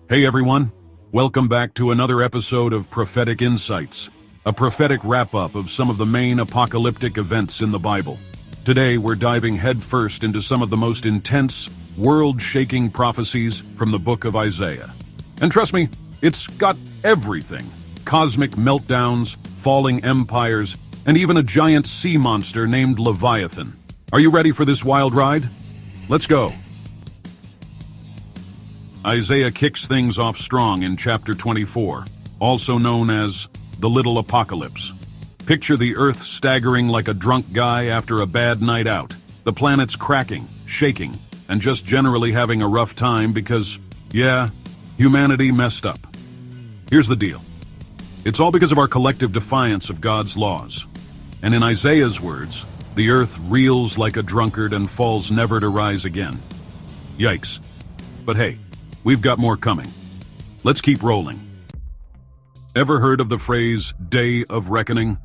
Hey everyone, welcome back to another episode of Prophetic Insights, a prophetic wrap-up of some of the main apocalyptic events in the Bible. Today we're diving headfirst into some of the most intense, world-shaking prophecies from the book of Isaiah. And trust me, it's got everything. Cosmic meltdowns, falling empires, and even a giant sea monster named Leviathan. Are you ready for this wild ride? Let's go. Isaiah kicks things off strong in chapter 24, also known as the Little Apocalypse. Picture the earth staggering like a drunk guy after a bad night out. The planet's cracking, shaking, and just generally having a rough time because, yeah, humanity messed up. Here's the deal. It's all because of our collective defiance of God's laws. And in Isaiah's words, the earth reels like a drunkard and falls never to rise again. Yikes. But hey, we've got more coming. Let's keep rolling. Ever heard of the phrase, Day of Reckoning?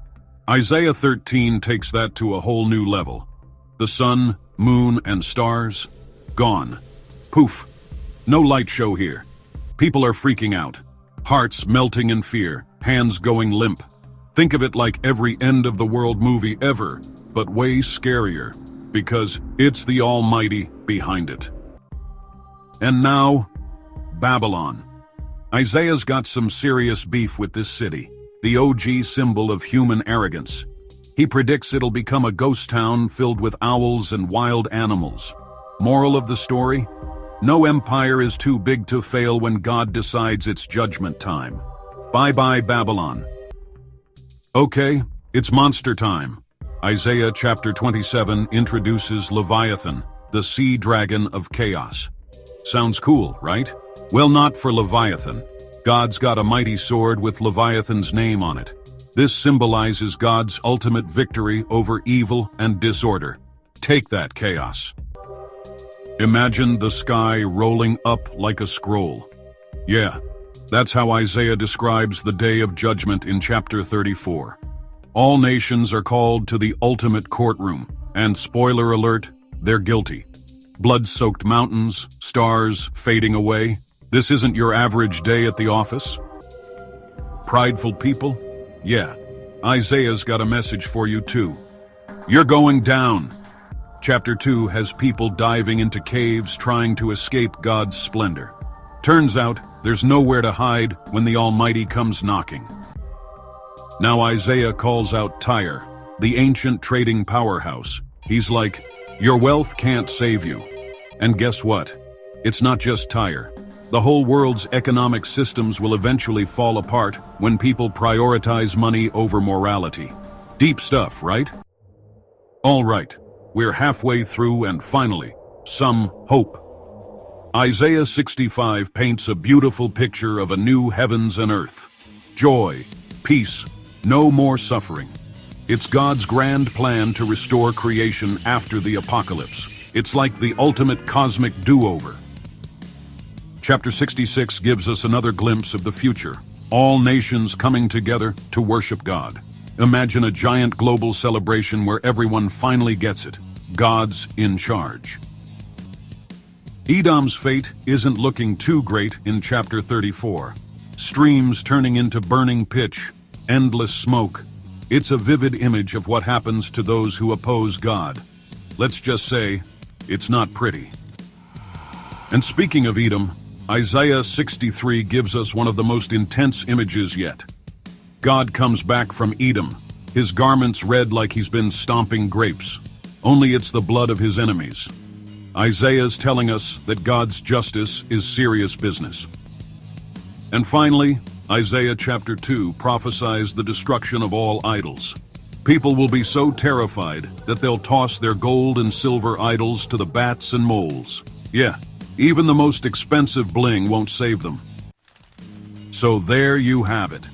Isaiah 13 takes that to a whole new level. The sun, moon, and stars, gone. Poof. No light show here. People are freaking out. Hearts melting in fear, hands going limp. Think of it like every end-of-the-world movie ever, but way scarier, because it's the Almighty behind it. And now, Babylon. Isaiah's got some serious beef with this city, the OG symbol of human arrogance. He predicts it'll become a ghost town filled with owls and wild animals. Moral of the story? No empire is too big to fail when God decides it's judgment time. Bye-bye, Babylon. Okay, it's monster time. Isaiah chapter 27 introduces Leviathan, the sea dragon of chaos. Sounds cool, right? Well, not for Leviathan. God's got a mighty sword with Leviathan's name on it. This symbolizes God's ultimate victory over evil and disorder. Take that, chaos. Imagine the sky rolling up like a scroll. Yeah, that's how Isaiah describes the day of judgment in chapter 34. All nations are called to the ultimate courtroom, and spoiler alert, they're guilty. Blood-soaked mountains, stars fading away. This isn't your average day at the office. Prideful people? Yeah, Isaiah's got a message for you too. You're going down. Chapter 2 has people diving into caves trying to escape God's splendor. Turns out, there's nowhere to hide when the Almighty comes knocking. Now Isaiah calls out Tyre, the ancient trading powerhouse. He's like, your wealth can't save you. And guess what? It's not just Tyre. The whole world's economic systems will eventually fall apart when people prioritize money over morality. Deep stuff, right? All right, we're halfway through and finally, some hope. Isaiah 65 paints a beautiful picture of a new heavens and earth. Joy, peace, no more suffering. It's God's grand plan to restore creation after the apocalypse. It's like the ultimate cosmic do-over. Chapter 66 gives us another glimpse of the future. All nations coming together to worship God. Imagine a giant global celebration where everyone finally gets it. God's in charge. Edom's fate isn't looking too great in chapter 34. Streams turning into burning pitch, endless smoke. It's a vivid image of what happens to those who oppose God. Let's just say, it's not pretty. And speaking of Edom, Isaiah 63 gives us one of the most intense images yet. God comes back from Edom, his garments red like he's been stomping grapes. Only it's the blood of his enemies. Isaiah's telling us that God's justice is serious business. And finally, Isaiah chapter 2 prophesies the destruction of all idols. People will be so terrified that they'll toss their gold and silver idols to the bats and moles. Yeah, even the most expensive bling won't save them. So there you have it.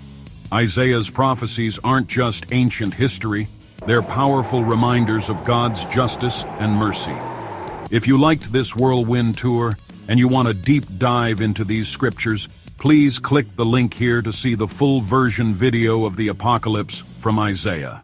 Isaiah's prophecies aren't just ancient history, they're powerful reminders of God's justice and mercy. If you liked this whirlwind tour and you want a deep dive into these scriptures, please click the link here to see the full version video of the Apocalypse from Isaiah.